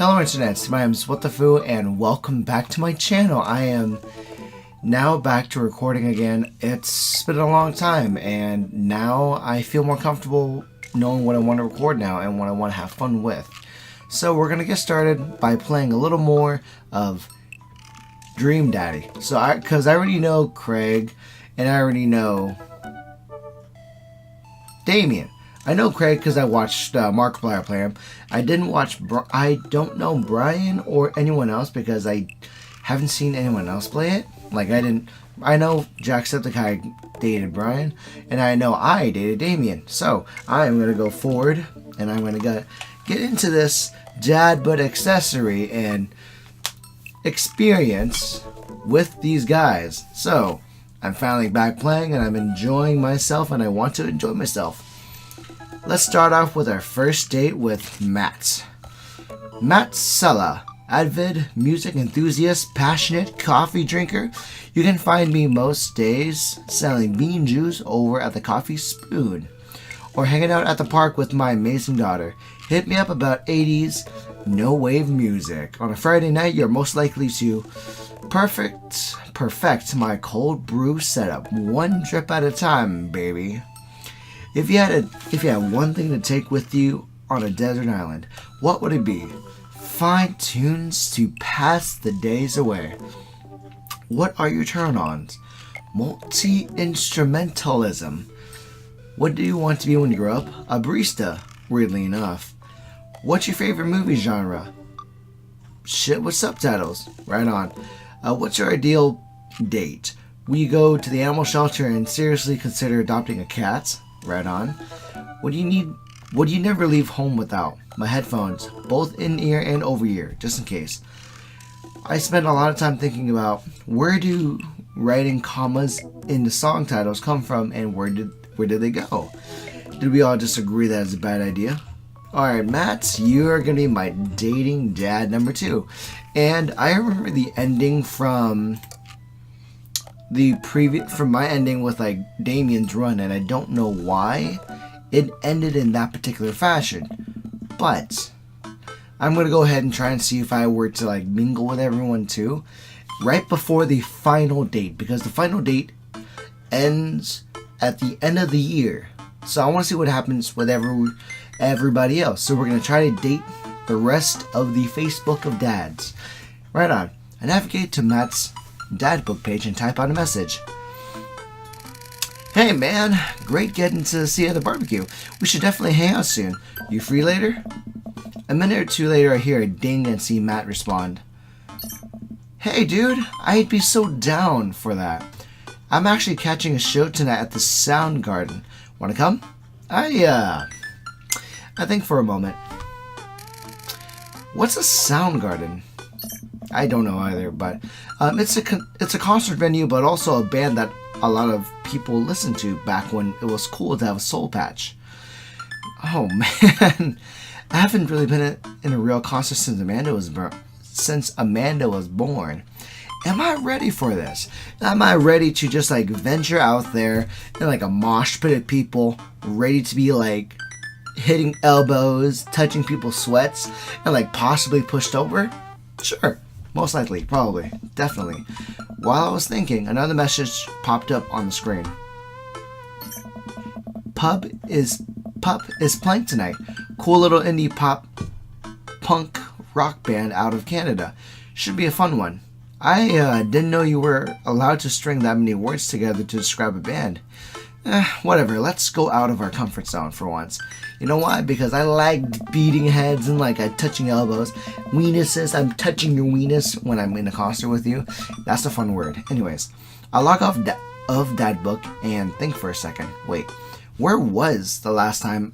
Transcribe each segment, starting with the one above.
Hello Internet, my name is Wtphu and welcome back to my channel. I am now back to recording again. It's been a long time and now I feel more comfortable knowing what I want to record now and what I want to have fun with. So we're going to get started by playing a little more of Dream Daddy. Because I already know Craig and I already know Damien. I know Craig because I watched Markiplier play him. I don't know Brian or anyone else because I haven't seen anyone else play it. I know Jacksepticeye dated Brian, and I know I dated Damien. So I am gonna go forward, and I'm gonna get into this dad but accessory and experience with these guys. So I'm finally back playing, and I'm enjoying myself, and I want to enjoy myself. Let's start off with our first date with Matt. Matt Sella, avid music enthusiast, passionate coffee drinker. You can find me most days selling bean juice over at the Coffee Spoon or hanging out at the park with my amazing daughter. Hit me up about 80s no wave music. On a Friday night, you're most likely to perfect my cold brew setup, one drip at a time, baby. If you had one thing to take with you on a desert island, what would it be? Find tunes to pass the days away. What are your turn-ons? Multi-instrumentalism. What do you want to be when you grow up? A barista, weirdly enough. What's your favorite movie genre? Shit with subtitles. Right on. What's your ideal date? Will you go to the animal shelter and seriously consider adopting a cat? Right on. What do you never leave home without? My headphones, both in-ear and over-ear, just in case. I spend a lot of time thinking about where do writing commas in the song titles come from and where did they go? Did we all just agree that it's a bad idea? Alright, Matt, you are going to be my dating dad number 2. And I remember the ending from my ending with Damien's run, and I don't know why it ended in that particular fashion, but I'm gonna go ahead and try and see if I were to mingle with everyone too right before the final date, because the final date ends at the end of the year, so I want to see what happens with everybody else. So we're gonna try to date the rest of the Facebook of dads. Right on. I navigate to Matt's dad book page and type out a message. Hey man, great getting to see you at the barbecue. We should definitely hang out soon. You free later? A minute or two later I hear a ding and see Matt respond. Hey dude, I'd be so down for that. I'm actually catching a show tonight at the Sound Garden. Wanna come? I think for a moment. What's a Sound Garden? I don't know either, but it's a concert venue, but also a band that a lot of people listened to back when it was cool to have a soul patch. Oh man, I haven't really been in a real concert since Amanda was born. Am I ready for this? Am I ready to just venture out there in a mosh pit of people, ready to be hitting elbows, touching people's sweats, and possibly pushed over? Sure. Most likely, probably, definitely. While I was thinking, another message popped up on the screen. Pup is playing tonight. Cool little indie pop punk rock band out of Canada. Should be a fun one. I didn't know you were allowed to string that many words together to describe a band. Whatever, let's go out of our comfort zone for once. You know why? Because I like beating heads and touching elbows. Weenuses, I'm touching your weenus when I'm in a concert with you. That's a fun word. Anyways, I log off of Dad Book and think for a second. Wait, when was the last time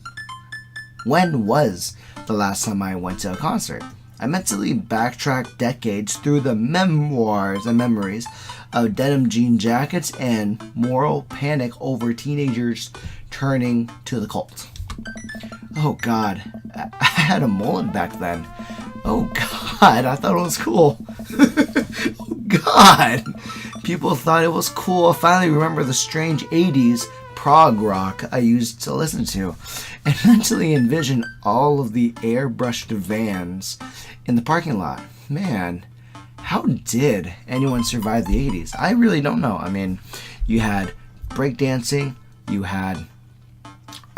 I went to a concert? I mentally backtrack decades through the memoirs and memories of denim jean jackets and moral panic over teenagers turning to the cult. Oh god, I had a mullet back then. Oh god, I thought it was cool. Oh god, people thought it was cool. I finally remember the strange 80s prog rock I used to listen to, and mentally envision all of the airbrushed vans in the parking lot. Man, how did anyone survive the 80s? I really don't know. I mean, you had breakdancing, you had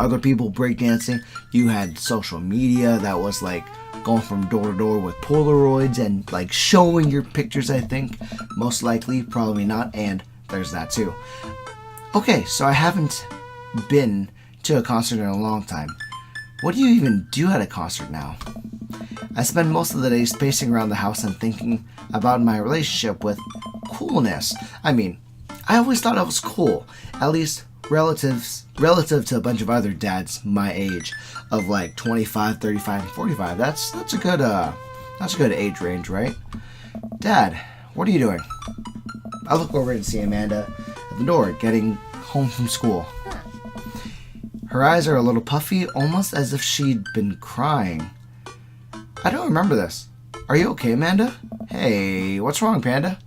other people breakdancing, you had social media that was like going from door to door with Polaroids and like showing your pictures, I think. Most likely, probably not, and there's that too. Okay, so I haven't been to a concert in a long time. What do you even do at a concert now? I spend most of the days pacing around the house and thinking about my relationship with coolness. I mean, I always thought I was cool, at least relative to a bunch of other dads my age of like 25, 35, and 45. That's a good age range, right? Dad, what are you doing? I look over and see Amanda at the door getting home from school. Her eyes are a little puffy, almost as if she'd been crying. I don't remember this. Are you okay, Amanda? Hey, what's wrong, Panda?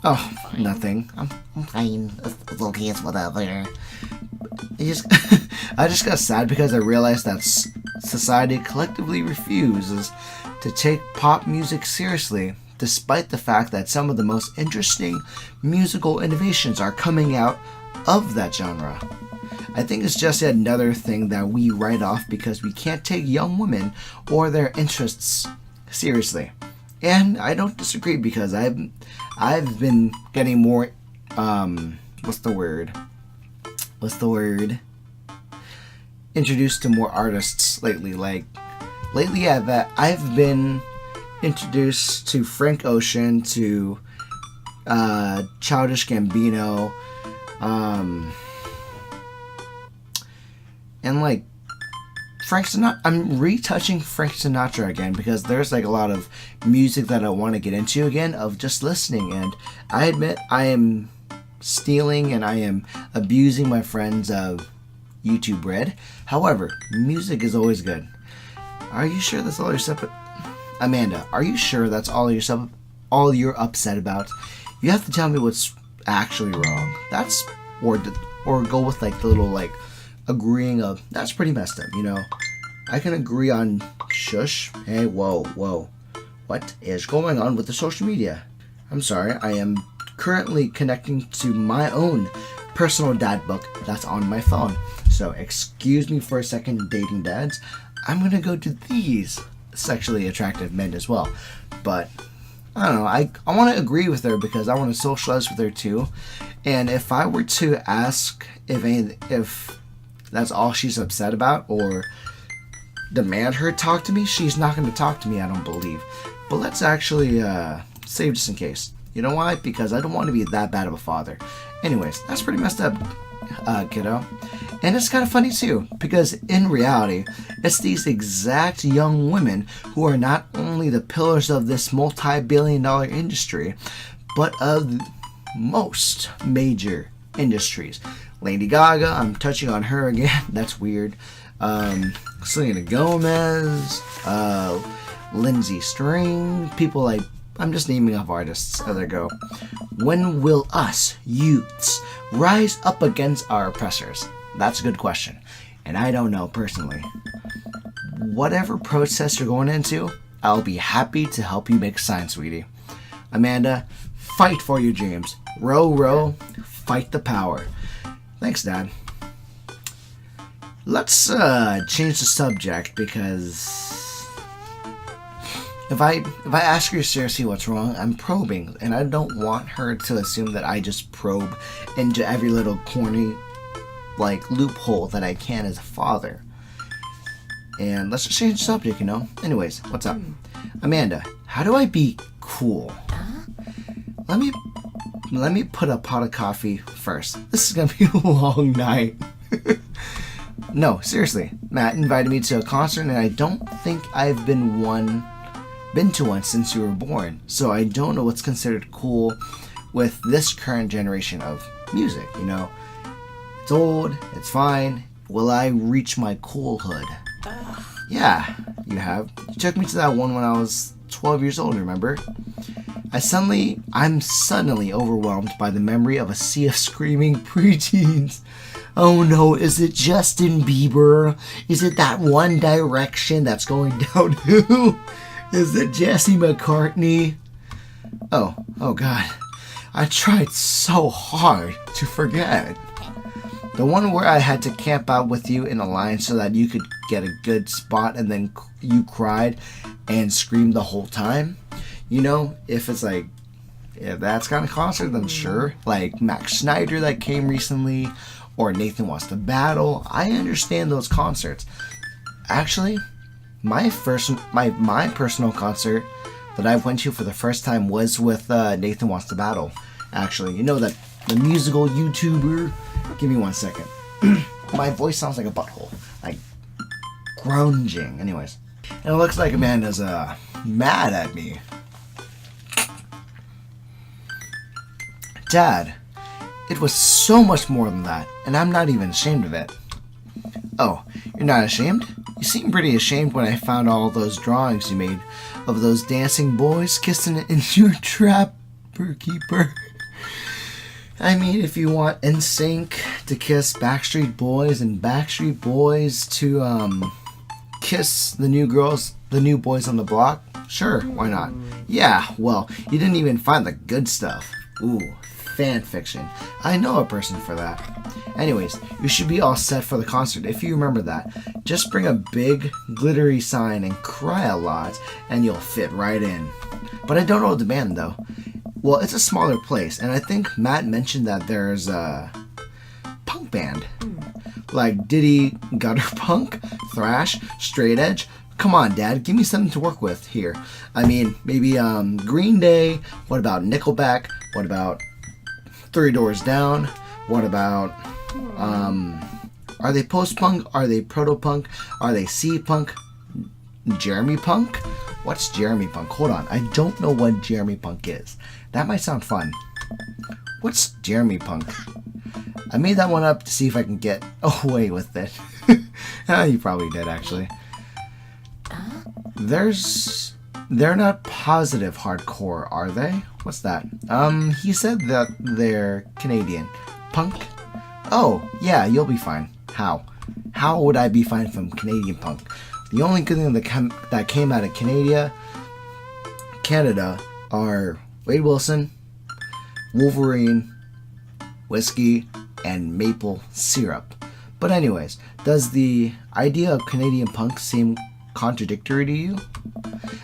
Oh, nothing. I'm Fine. It's okay. It's whatever. I just got sad because I realized that society collectively refuses to take pop music seriously, despite the fact that some of the most interesting musical innovations are coming out of that genre. I think it's just yet another thing that we write off because we can't take young women or their interests seriously. And I don't disagree because I've been getting more introduced to more artists lately. I've been introduced to Frank Ocean, to Childish Gambino, and like Frank Sinatra. I'm retouching Frank Sinatra again because there's like a lot of music that I want to get into again of just listening, and I admit I am stealing and I am abusing my friends' YouTube bread. However, music is always good. Are you sure that's all Amanda, are you sure that's all you're upset about? You have to tell me what's actually wrong. That's or go with like the little like agreeing of that's pretty messed up, you know. I can agree on shush. Hey, whoa. What is going on with the social media? I'm sorry, I am currently connecting to my own personal dad book that's on my phone. So excuse me for a second, dating dads. I'm gonna go to these sexually attractive men as well. But I don't know, I want to agree with her because I want to socialize with her too. And if I were to ask if that's all she's upset about or demand her talk to me, she's not going to talk to me, I don't believe. But let's actually save just in case. You know why? Because I don't want to be that bad of a father. Anyways, that's pretty messed up, kiddo. And it's kind of funny too, because in reality, it's these exact young women who are not only the pillars of this multi-billion-dollar industry, but of most major industries. Lady Gaga, I'm touching on her again. That's weird. Selena Gomez, Lindsay String, people like, I'm just naming off artists as I go. When will us, youths, rise up against our oppressors? That's a good question. And I don't know personally. Whatever protest you're going into, I'll be happy to help you make signs, sweetie. Amanda, fight for your dreams. Row, row, fight the power. Thanks, Dad. Let's change the subject because if I ask her seriously what's wrong, I'm probing, and I don't want her to assume that I just probe into every little corny like loophole that I can as a father. And let's just change the subject, you know. Anyways, what's up, Amanda? How do I be cool? Let me put a pot of coffee first. This is gonna be a long night. No, seriously. Matt invited me to a concert and I don't think I've been to one since you were born. So I don't know what's considered cool with this current generation of music, you know. It's old, it's fine. Will I reach my coolhood? Yeah, you have. You took me to that one when I was 12 years old, remember? I'm suddenly overwhelmed by the memory of a sea of screaming preteens. Oh no, is it Justin Bieber? Is it that One Direction that's going down too? Is it Jesse McCartney? Oh god. I tried so hard to forget. The one where I had to camp out with you in a line so that you could get a good spot and then you cried and screamed the whole time. You know, if it's like, if that's kind of concert, then sure. Like Max Snyder that came recently, or Nathan Wants to Battle. I understand those concerts. Actually, my personal concert that I went to for the first time was with Nathan Wants to Battle. Actually, you know that the musical YouTuber. Give me 1 second. My voice sounds like a butthole, like grunging. Anyways, and it looks like Amanda's mad at me. Dad, it was so much more than that, and I'm not even ashamed of it. Oh, you're not ashamed? You seemed pretty ashamed when I found all those drawings you made of those dancing boys kissing in your trapper keeper. I mean, if you want NSYNC to kiss Backstreet Boys and Backstreet Boys to kiss the new boys on the block, sure, why not? Yeah, well, you didn't even find the good stuff. Ooh, fan fiction. I know a person for that. Anyways, you should be all set for the concert if you remember that. Just bring a big glittery sign and cry a lot and you'll fit right in. But I don't know the band though. Well, it's a smaller place, and I think Matt mentioned that there's a punk band. Like Diddy, gutter punk, thrash, straight edge. Come on, Dad, give me something to work with here. I mean, maybe Green Day. What about Nickelback? What about Three Doors Down? What about, are they post-punk? Are they proto-punk? Are they C-punk? Jeremy Punk? What's Jeremy Punk? Hold on, I don't know what Jeremy Punk is. That might sound fun. What's Jeremy Punk? I made that one up to see if I can get away with it. You probably did, actually. They're not positive hardcore, are they? What's that? He said that they're Canadian. Punk? Oh, yeah, you'll be fine. How? How would I be fine from Canadian punk? The only good thing that came out of Canada are Wade Wilson, Wolverine, whiskey, and maple syrup. But anyways, does the idea of Canadian punk seem contradictory to you?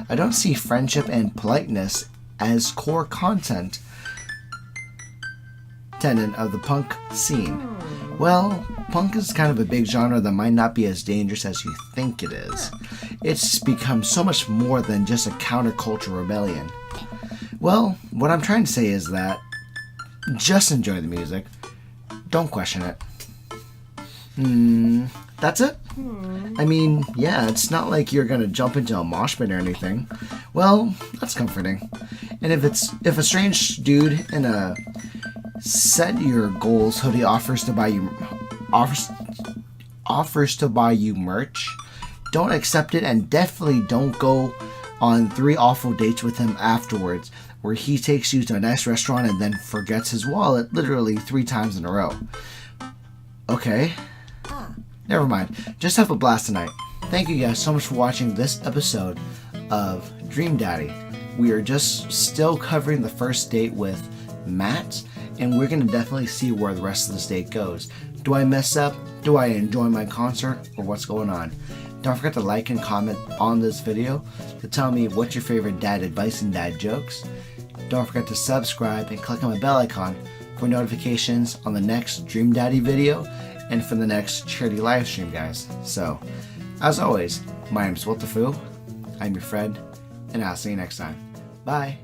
I don't see friendship and politeness as core tenet of the punk scene. Well, punk is kind of a big genre that might not be as dangerous as you think it is. It's become so much more than just a counterculture rebellion. Well, what I'm trying to say is that just enjoy the music. Don't question it. That's it? I mean, yeah, it's not like you're gonna jump into a mosh pit or anything. Well, that's comforting. And if a strange dude in a set your goals hoodie offers to buy you merch, don't accept it, and definitely don't go on 3 awful dates with him afterwards where he takes you to a nice restaurant and then forgets his wallet literally 3 times in a row. Okay? Never mind. Just have a blast tonight. Thank you guys so much for watching this episode of Dream Daddy. We are just still covering the first date with Matt, and we're going to definitely see where the rest of this date goes. Do I mess up? Do I enjoy my concert? Or what's going on? Don't forget to like and comment on this video to tell me what's your favorite dad advice and dad jokes. Don't forget to subscribe and click on the bell icon for notifications on the next Dream Daddy video and for the next charity live stream, guys. So, as always, my name is Wtphu. I'm your friend, and I'll see you next time. Bye.